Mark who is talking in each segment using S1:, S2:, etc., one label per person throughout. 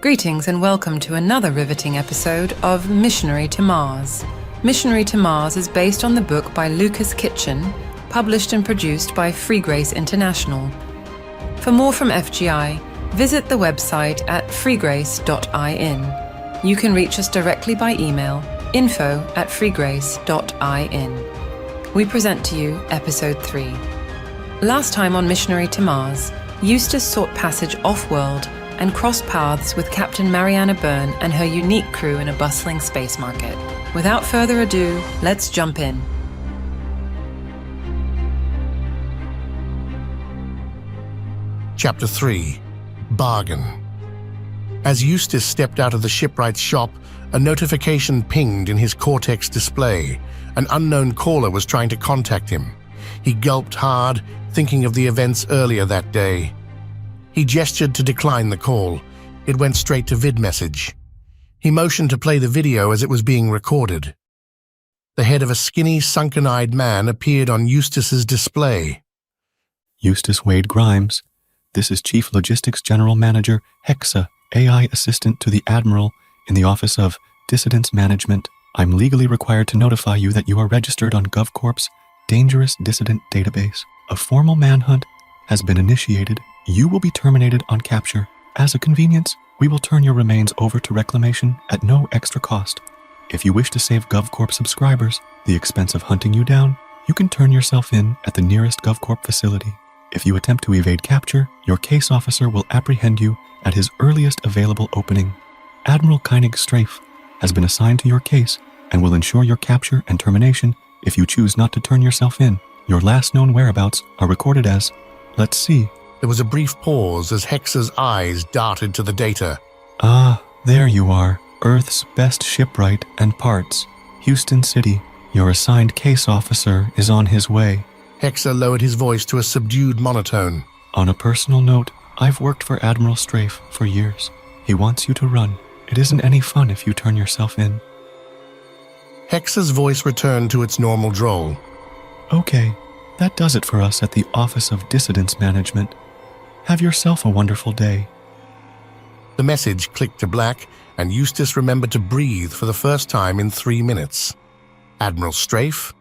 S1: Greetings and welcome to another riveting episode of Missionary to Mars. Missionary to Mars is based on the book by Lucas Kitchen, published and produced by Free Grace International. For more from FGI, visit the website at freegrace.in. You can reach us directly by email, info@freegrace.in. We present to you Episode 3. Last time on Missionary to Mars, Eustace sought passage off-world and crossed paths with Captain Mariana Byrne and her unique crew in a bustling space market. Without further ado, let's jump in.
S2: Chapter 3. Bargain. As Eustace stepped out of the shipwright's shop, a notification pinged in his Cortex display. An unknown caller was trying to contact him. He gulped hard, thinking of the events earlier that day. He gestured to decline the call. It went straight to VidMessage. He motioned to play the video as it was being recorded. The head of a skinny, sunken-eyed man appeared on Eustace's display.
S3: Eustace Wade Grimes. This is Chief Logistics General Manager Hexa, AI Assistant to the Admiral in the Office of Dissidence Management. I'm legally required to notify you that you are registered on GovCorp's Dangerous Dissident Database. A formal manhunt has been initiated. You will be terminated on capture. As a convenience, we will turn your remains over to reclamation at no extra cost. If you wish to save GovCorp subscribers the expense of hunting you down, you can turn yourself in at the nearest GovCorp facility. If you attempt to evade capture, your case officer will apprehend you at his earliest available opening. Admiral Koenig Strafe has been assigned to your case and will ensure your capture and termination if you choose not to turn yourself in. Your last known whereabouts are recorded as, let's see.
S2: There was a brief pause as Hexa's eyes darted to the data.
S3: Ah, there you are. Earth's best shipwright and parts. Houston City. Your assigned case officer is on his way.
S2: Hexa lowered his voice to a subdued monotone.
S3: On a personal note, I've worked for Admiral Strafe for years. He wants you to run. It isn't any fun if you turn yourself in.
S2: Hexa's voice returned to its normal drawl.
S3: Okay, that does it for us at the Office of Dissidence Management. Have yourself a wonderful day.
S2: The message clicked to black, and Eustace remembered to breathe for the first time in 3 minutes. Admiral Strafe?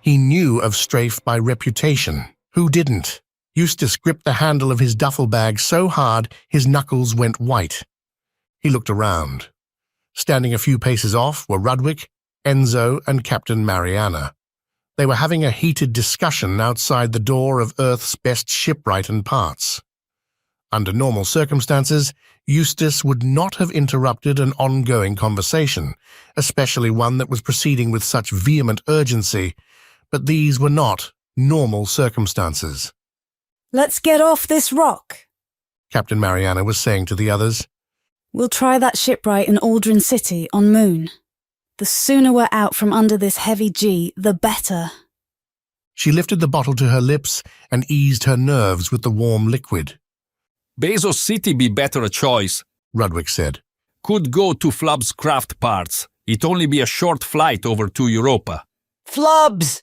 S2: He knew of Strafe by reputation. Who didn't? Eustace gripped the handle of his duffel bag so hard his knuckles went white. He looked around. Standing a few paces off were Rudwick, Enzo, and Captain Mariana. They were having a heated discussion outside the door of Earth's best shipwright and parts. Under normal circumstances, Eustace would not have interrupted an ongoing conversation, especially one that was proceeding with such vehement urgency, but these were not normal circumstances.
S4: Let's get off this rock,
S2: Captain Mariana was saying to the others.
S4: We'll try that shipwright in Aldrin City on Moon. The sooner we're out from under this heavy G, the better.
S2: She lifted the bottle to her lips and eased her nerves with the warm liquid.
S5: Bezos City be better a choice,
S2: Rudwick said.
S5: Could go to Flub's craft parts. It only be a short flight over to Europa.
S6: Flubs!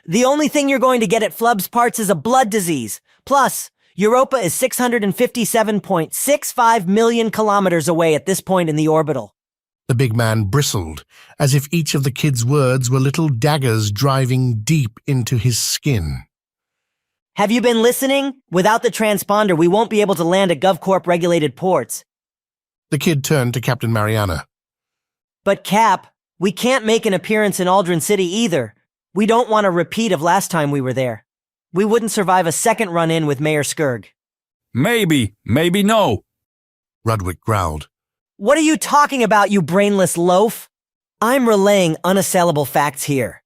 S6: The only thing you're going to get at Flub's parts is a blood disease. Plus, Europa is 657.65 million kilometers away at this point in the orbital.
S2: The big man bristled, as if each of the kid's words were little daggers driving deep into his skin.
S6: Have you been listening? Without the transponder, we won't be able to land at GovCorp-regulated ports.
S2: The kid turned to Captain Mariana.
S6: But Cap, we can't make an appearance in Aldrin City either. We don't want a repeat of last time we were there. We wouldn't survive a second run-in with Mayor Skirg.
S5: Maybe no.
S2: Rudwick growled.
S6: What are you talking about, you brainless loaf? I'm relaying unassailable facts here.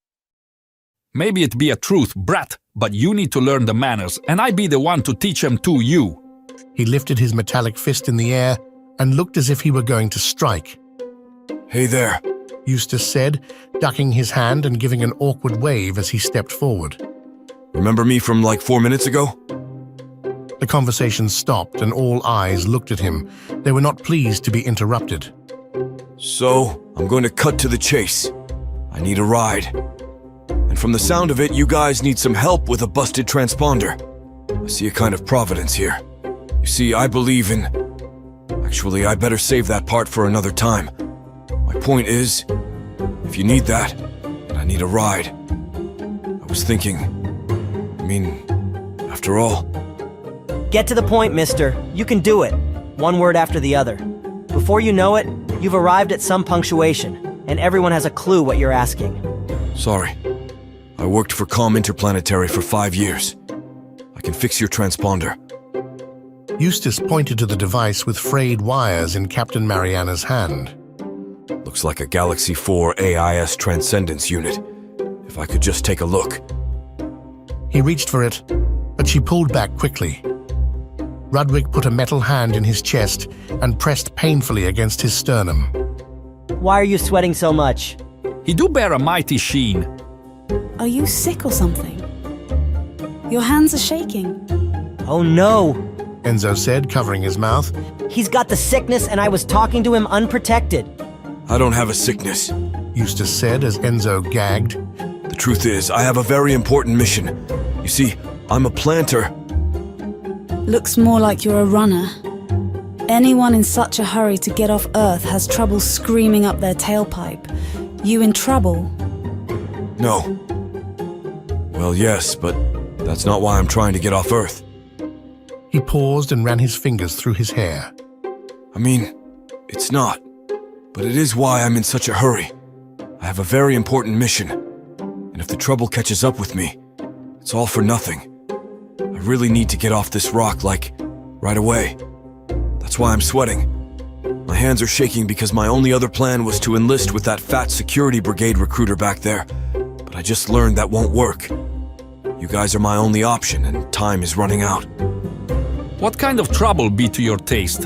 S5: Maybe it be a truth, brat, but you need to learn the manners, and I be the one to teach them to you.
S2: He lifted his metallic fist in the air and looked as if he were going to strike.
S7: Hey there,
S2: Eustace said, ducking his hand and giving an awkward wave as he stepped forward.
S7: remember me from like 4 minutes ago?
S2: The conversation stopped and all eyes looked at him. They were not pleased to be interrupted.
S7: So, I'm going to cut to the chase. I need a ride. And from the sound of it, you guys need some help with a busted transponder. I see a kind of providence here. You see, I believe in... I Actually, I better save that part for another time. My point is, if you need that, and I need a ride. I was thinking, after all,
S6: Get to the point, mister. You can do it. One word after the other. Before you know it, you've arrived at some punctuation, and everyone has a clue what you're asking.
S7: sorry. I worked for Com Interplanetary for 5 years. I can fix your transponder.
S2: Eustace pointed to the device with frayed wires in Captain Mariana's hand.
S7: Looks like a Galaxy 4 AIS Transcendence unit. If I could just take a look.
S2: He reached for it, but she pulled back quickly. Rudwick put a metal hand in his chest and pressed painfully against his sternum.
S6: Why are you sweating so much?
S5: He do bear a mighty sheen.
S4: Are you sick or something? Your hands are shaking.
S6: Oh no!
S2: Enzo said, covering his mouth.
S6: He's got the sickness and I was talking to him unprotected.
S7: I don't have a sickness.
S2: Eustace said as Enzo gagged.
S7: The truth is, I have a very important mission. You see, I'm a planter.
S4: Looks more like you're a runner. Anyone in such a hurry to get off Earth has trouble screaming up their tailpipe. You in trouble?
S7: No. Well, yes, but that's not why I'm trying to get off Earth.
S2: He paused and ran his fingers through his hair.
S7: It's not. But it is why I'm in such a hurry. I have a very important mission. And if the trouble catches up with me, it's all for nothing. I really need to get off this rock, right away. That's why I'm sweating. My hands are shaking because my only other plan was to enlist with that fat security brigade recruiter back there. But I just learned that won't work. You guys are my only option, and time is running out.
S5: What kind of trouble be to your taste?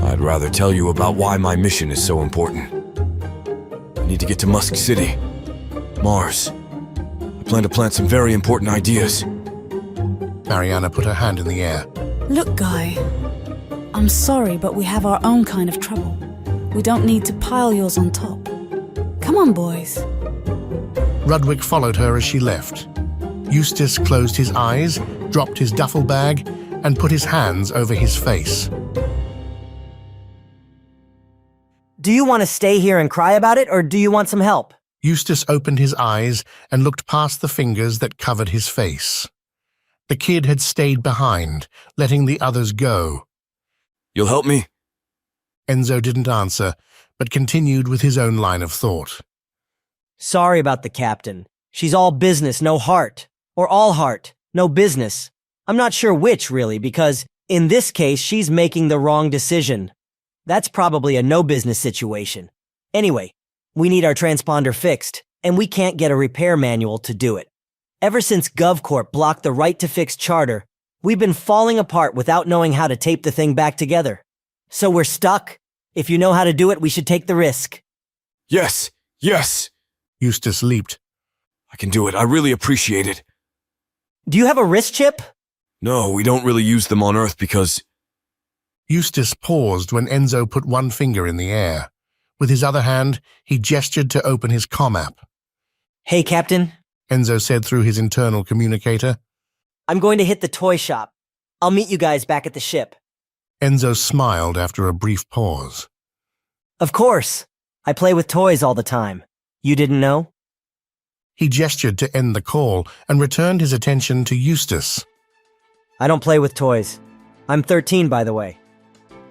S7: I'd rather tell you about why my mission is so important. I need to get to Musk City, Mars. I plan to plant some very important ideas.
S2: Mariana put her hand in the air.
S4: Look, Guy. I'm sorry, but we have our own kind of trouble. We don't need to pile yours on top. Come on, boys.
S2: Rudwick followed her as she left. Eustace closed his eyes, dropped his duffel bag, and put his hands over his face.
S6: Do you want to stay here and cry about it, or do you want some help?
S2: Eustace opened his eyes and looked past the fingers that covered his face. The kid had stayed behind, letting the others go.
S7: You'll help me?
S2: Enzo didn't answer, but continued with his own line of thought.
S6: Sorry about the captain. She's all business, no heart. Or all heart, no business. I'm not sure which, really, because in this case, she's making the wrong decision. That's probably a no-business situation. Anyway, we need our transponder fixed, and we can't get a repair manual to do it. Ever since GovCorp blocked the right to fix charter, we've been falling apart without knowing how to tape the thing back together. So we're stuck. If you know how to do it, we should take the risk.
S7: Yes! Yes!
S2: Eustace leaped.
S7: I can do it. I really appreciate it.
S6: Do you have a wrist chip?
S7: No, we don't really use them on Earth because...
S2: Eustace paused when Enzo put one finger in the air. With his other hand, he gestured to open his comm app.
S6: Hey, Captain.
S2: Enzo said through his internal communicator.
S6: I'm going to hit the toy shop. I'll meet you guys back at the ship.
S2: Enzo smiled after a brief pause.
S6: Of course. I play with toys all the time. You didn't know?
S2: He gestured to end the call and returned his attention to Eustace.
S6: I don't play with toys. I'm 13, by the way.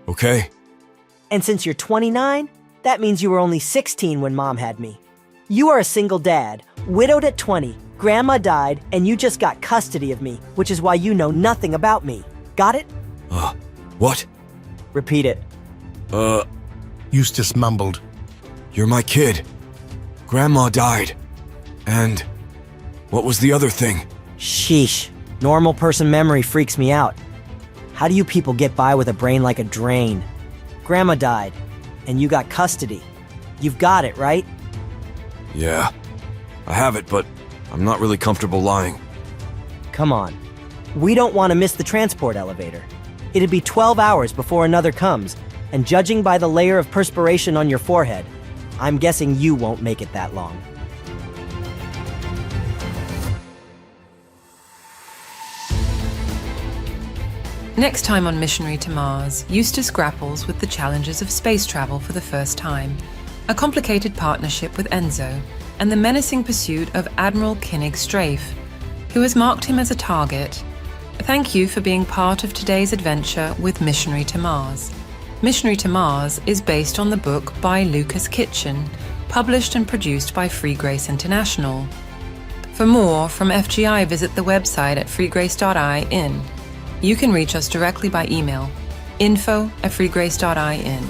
S7: Okay.
S6: And since you're 29, that means you were only 16 when Mom had me. You are a single dad, widowed at 20, Grandma died, and you just got custody of me, which is why you know nothing about me. Got it?
S7: What?
S6: Repeat it.
S2: Eustace mumbled.
S7: You're my kid. Grandma died. And... what was the other thing?
S6: Sheesh. Normal person memory freaks me out. How do you people get by with a brain like a drain? Grandma died, and you got custody. You've got it, right?
S7: Yeah. I have it, but I'm not really comfortable lying.
S6: Come on. We don't want to miss the transport elevator. It'd be 12 hours before another comes, and judging by the layer of perspiration on your forehead, I'm guessing you won't make it that long.
S1: Next time on Missionary to Mars, Eustace grapples with the challenges of space travel for the first time, a complicated partnership with Enzo, and the menacing pursuit of Admiral Koenig Strafe, who has marked him as a target. Thank you for being part of today's adventure with Missionary to Mars. Missionary to Mars is based on the book by Lucas Kitchen, published and produced by Free Grace International. For more from FGI, visit the website at freegrace.in. You can reach us directly by email, info@freegrace.in.